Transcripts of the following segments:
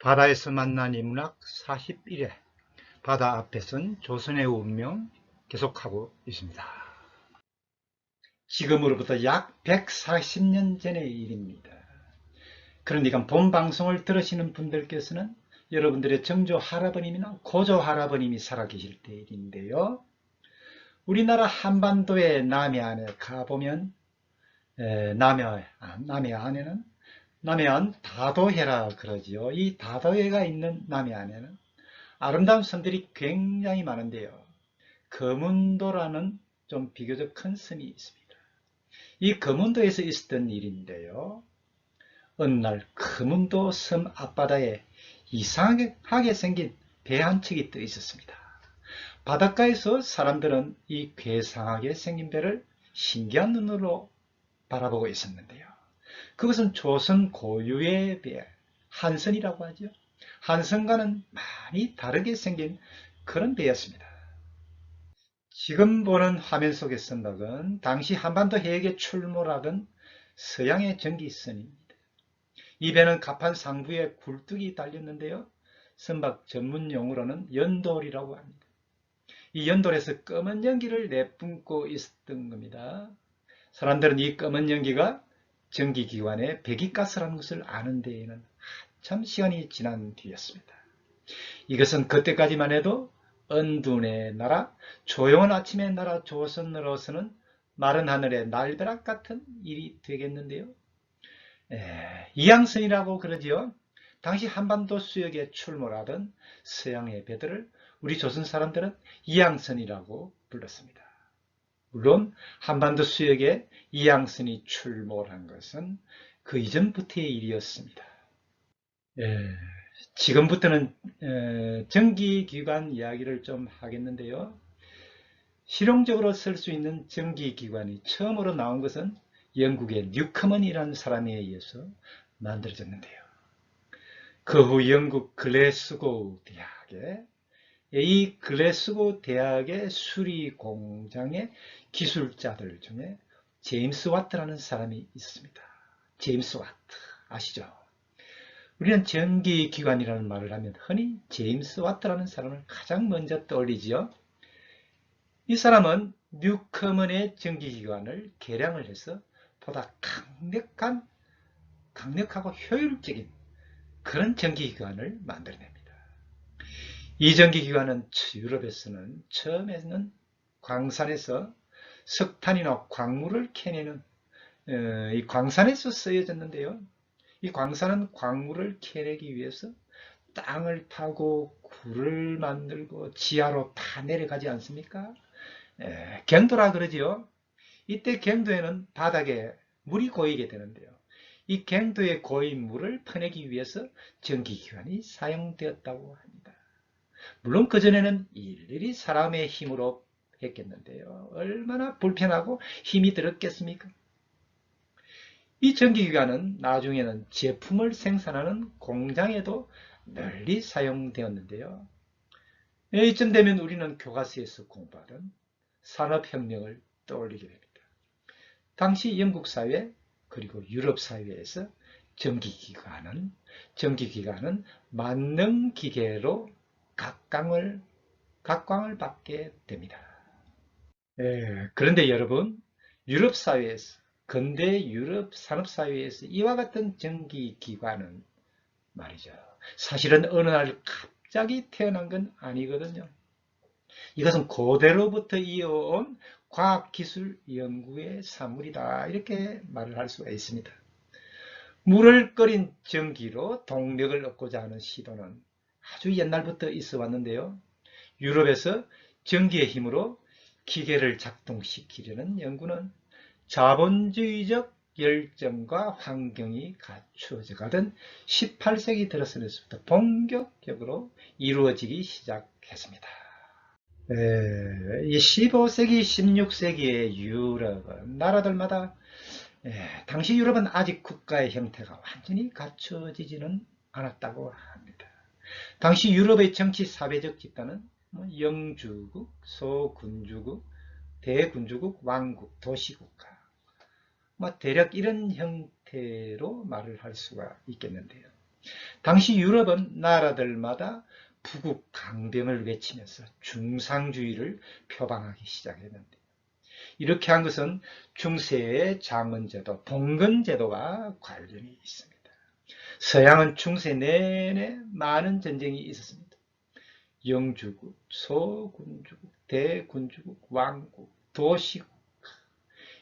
바다에서 만난 인문학 41회 바다 앞에선 조선의 운명 계속하고 있습니다. 지금으로부터 약 140년 전의 일입니다. 그러니까 본 방송을 들으시는 분들께서는 여러분들의 정조 할아버님이나 고조 할아버님이 살아계실 때 일인데요. 우리나라 한반도의 남해안에 가보면 남해안에는 남해안 다도해라 그러지요. 이 다도해가 있는 남해안에는 아름다운 섬들이 굉장히 많은데요. 거문도라는 좀 비교적 큰 섬이 있습니다. 이 거문도에서 있었던 일인데요. 어느 날 거문도 섬 앞바다에 이상하게 생긴 배 한 척이 떠 있었습니다. 바닷가에서 사람들은 이 괴상하게 생긴 배를 신기한 눈으로 바라보고 있었는데요. 그것은 조선 고유의 배, 한선이라고 하죠. 한선과는 많이 다르게 생긴 그런 배였습니다. 지금 보는 화면 속의 선박은 당시 한반도 해역에 출몰하던 서양의 전기선입니다. 이 배는 갑판 상부에 굴뚝이 달렸는데요. 선박 전문 용어로는 연돌이라고 합니다. 이 연돌에서 검은 연기를 내뿜고 있었던 겁니다. 사람들은 이 검은 연기가 전기기관의 배기가스라는 것을 아는 데에는 한참 시간이 지난 뒤였습니다. 이것은 그때까지만 해도 언둔의 나라, 조용한 아침의 나라 조선으로서는 마른 하늘의 날벼락 같은 일이 되겠는데요. 이양선이라고 그러지요. 당시 한반도 수역에 출몰하던 서양의 배들을 우리 조선 사람들은 이양선이라고 불렀습니다. 물론 한반도 수역에 이양선이 출몰한 것은 그 이전부터의 일이었습니다. 지금부터는 전기기관 이야기를 좀 하겠는데요. 실용적으로 쓸 수 있는 전기기관이 처음으로 나온 것은 영국의 뉴커먼이라는 사람에 의해서 만들어졌는데요. 그 후 영국 글래스고 대학에 이 글래스고 대학의 수리 공장의 기술자들 중에 제임스 와트라는 사람이 있습니다. 제임스 와트 아시죠? 우리는 전기기관이라는 말을 하면 흔히 제임스 와트라는 사람을 가장 먼저 떠올리지요. 이 사람은 뉴커먼의 전기기관을 개량을 해서 보다 강력하고 효율적인 그런 전기기관을 만들어냅니다. 이 전기기관은 유럽에서는 처음에는 광산에서 석탄이나 광물을 캐내는 이 광산에서 쓰여졌는데요. 이 광산은 광물을 캐내기 위해서 땅을 파고 굴을 만들고 지하로 다 내려가지 않습니까? 경도라 그러지요. 이때 경도에는 바닥에 물이 고이게 되는데요. 이 경도에 고인 물을 퍼내기 위해서 전기기관이 사용되었다고 합니다. 물론 그전에는 일일이 사람의 힘으로 했겠는데요. 얼마나 불편하고 힘이 들었겠습니까? 이 전기기관은 나중에는 제품을 생산하는 공장에도 널리 사용되었는데요. 이쯤 되면 우리는 교과서에서 공부하던 산업혁명을 떠올리게 됩니다. 당시 영국 사회 그리고 유럽 사회에서 전기기관은 만능기계로 각광을 받게 됩니다. 그런데 여러분, 유럽 사회에서 근대 유럽 산업사회에서 이와 같은 전기기관은 말이죠. 사실은 어느 날 갑자기 태어난 건 아니거든요. 이것은 고대로부터 이어온 과학기술 연구의 산물이다. 이렇게 말을 할 수가 있습니다. 물을 끓인 전기로 동력을 얻고자 하는 시도는 아주 옛날부터 있어 왔는데요. 유럽에서 전기의 힘으로 기계를 작동시키려는 연구는 자본주의적 열정과 환경이 갖추어져 가던 18세기 들어서부터 본격적으로 이루어지기 시작했습니다. 이 15세기, 16세기의 유럽은 나라들마다 당시 유럽은 아직 국가의 형태가 완전히 갖춰지지는 않았다고 합니다. 당시 유럽의 정치 사회적 집단은 영주국, 소군주국, 대군주국, 왕국, 도시국가 대략 이런 형태로 말을 할 수가 있겠는데요. 당시 유럽은 나라들마다 부국 강병을 외치면서 중상주의를 표방하기 시작했는데, 이렇게 한 것은 중세의 장원제도, 봉건제도와 관련이 있습니다. 서양은 중세 내내 많은 전쟁이 있었습니다. 영주국, 소군주국, 대군주국, 왕국, 도시국,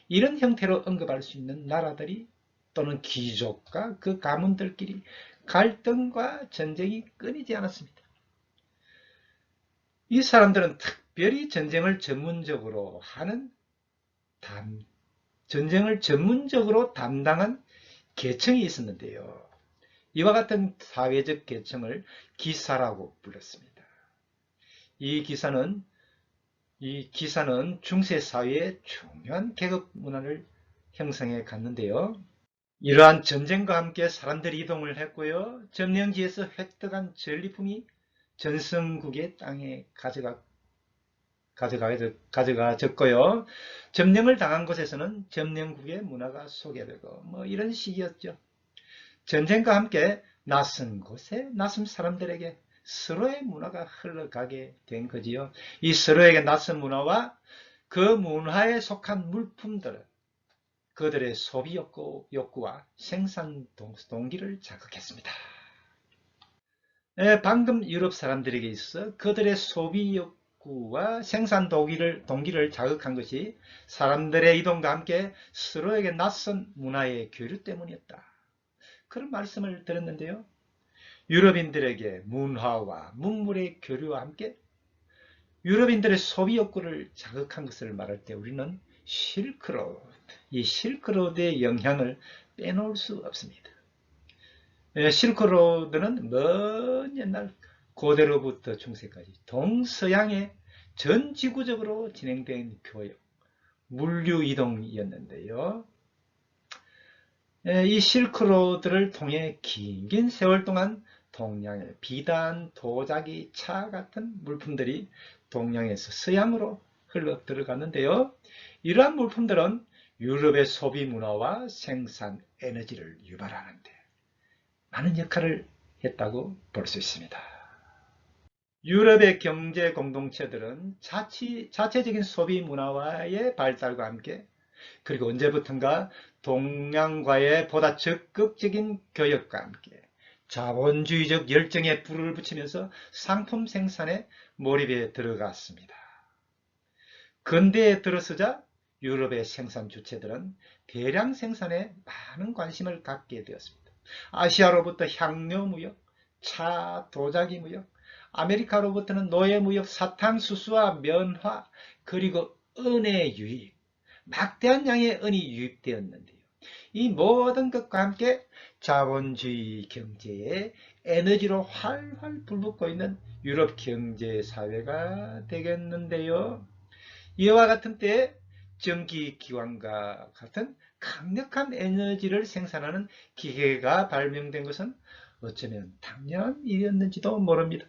이런 형태로 언급할 수 있는 나라들이 또는 귀족과 그 가문들끼리 갈등과 전쟁이 끊이지 않았습니다. 이 사람들은 특별히 전쟁을 전문적으로 담당한 계층이 있었는데요. 이와 같은 사회적 계층을 기사라고 불렀습니다. 이 기사는 중세 사회의 중요한 계급 문화를 형성해 갔는데요. 이러한 전쟁과 함께 사람들이 이동을 했고요. 점령지에서 획득한 전리품이 전성국의 땅에 가져가졌고요. 점령을 당한 곳에서는 점령국의 문화가 소개되고 이런 식이었죠. 전쟁과 함께 낯선 곳에 낯선 사람들에게 서로의 문화가 흘러가게 된 거지요. 이 서로에게 낯선 문화와 그 문화에 속한 물품들은 그들의 소비 욕구와 생산 동기를 자극했습니다. 방금 유럽 사람들에게 있어 그들의 소비 욕구와 생산 동기를 자극한 것이 사람들의 이동과 함께 서로에게 낯선 문화의 교류 때문이었다. 그런 말씀을 들었는데요. 유럽인들에게 문화와 문물의 교류와 함께 유럽인들의 소비 욕구를 자극한 것을 말할 때 우리는 이 실크로드의 영향을 빼놓을 수 없습니다. 실크로드는 먼 옛날 고대로부터 중세까지 동서양의 전 지구적으로 진행된 교역, 물류 이동이었는데요. 이 실크로드를 통해 긴 세월 동안 동양의 비단, 도자기, 차 같은 물품들이 동양에서 서양으로 흘러 들어갔는데요. 이러한 물품들은 유럽의 소비 문화와 생산 에너지를 유발하는데 많은 역할을 했다고 볼 수 있습니다. 유럽의 경제 공동체들은 자체적인 소비 문화와의 발달과 함께 그리고 언제부턴가 동양과의 보다 적극적인 교역과 함께 자본주의적 열정에 불을 붙이면서 상품 생산에 몰입해 들어갔습니다. 근대에 들어서자 유럽의 생산 주체들은 대량 생산에 많은 관심을 갖게 되었습니다. 아시아로부터 향료 무역, 차, 도자기 무역, 아메리카로부터는 노예 무역, 사탕수수와 면화, 그리고 은의 유입, 막대한 양의 은이 유입되었는데요. 이 모든 것과 함께 자본주의 경제에 에너지로 활활 불붙고 있는 유럽 경제사회가 되겠는데요. 이와 같은 때에 전기기관과 같은 강력한 에너지를 생산하는 기계가 발명된 것은 어쩌면 당연한 일이었는지도 모릅니다.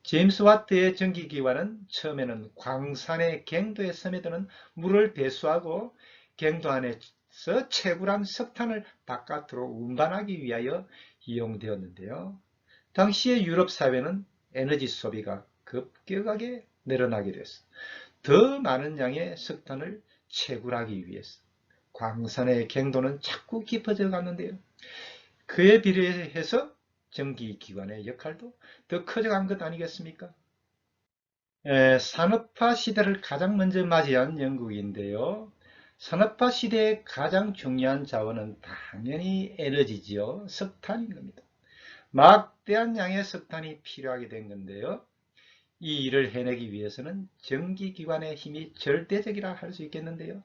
제임스 와트의 전기기관은 처음에는 광산의 갱도에 스며드는 물을 배수하고 갱도 안에서 채굴한 석탄을 바깥으로 운반하기 위하여 이용되었는데요. 당시의 유럽 사회는 에너지 소비가 급격하게 늘어나게 됐습니다. 더 많은 양의 석탄을 채굴하기 위해서 광산의 갱도는 자꾸 깊어져 갔는데요. 그에 비례해서 전기기관의 역할도 더 커져간 것 아니겠습니까? 산업화 시대를 가장 먼저 맞이한 영국인데요. 산업화 시대의 가장 중요한 자원은 당연히 에너지지요. 석탄인 겁니다. 막대한 양의 석탄이 필요하게 된 건데요. 이 일을 해내기 위해서는 전기기관의 힘이 절대적이라 할 수 있겠는데요.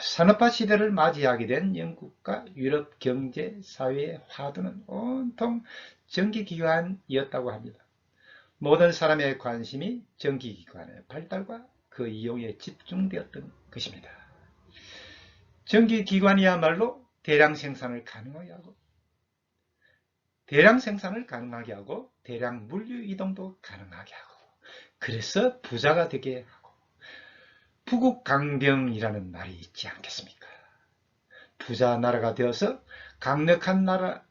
산업화 시대를 맞이하게 된 영국과 유럽 경제 사회의 화두는 온통 전기기관이었다고 합니다. 모든 사람의 관심이 전기기관의 발달과 그 이용에 집중되었던 것입니다. 전기기관이야말로 대량 생산을 가능하게 하고 대량 물류 이동도 가능하게 하고 그래서 부자가 되게 하고 부국강병이라는 말이 있지 않겠습니까? 부자 나라가 되어서 강력한 나라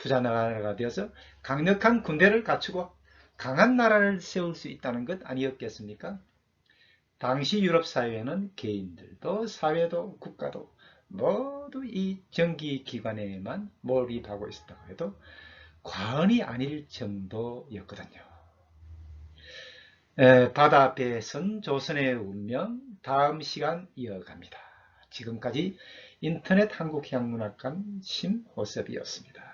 부자 나라가 되어서 강력한 군대를 갖추고 강한 나라를 세울 수 있다는 것 아니었겠습니까? 당시 유럽 사회는 개인들도 사회도 국가도 모두 이 정기기관에만 몰입하고 있었다고 해도 과언이 아닐 정도였거든요. 바다 앞에 선 조선의 운명, 다음 시간 이어갑니다. 지금까지 인터넷 한국향문학관 심호섭이었습니다.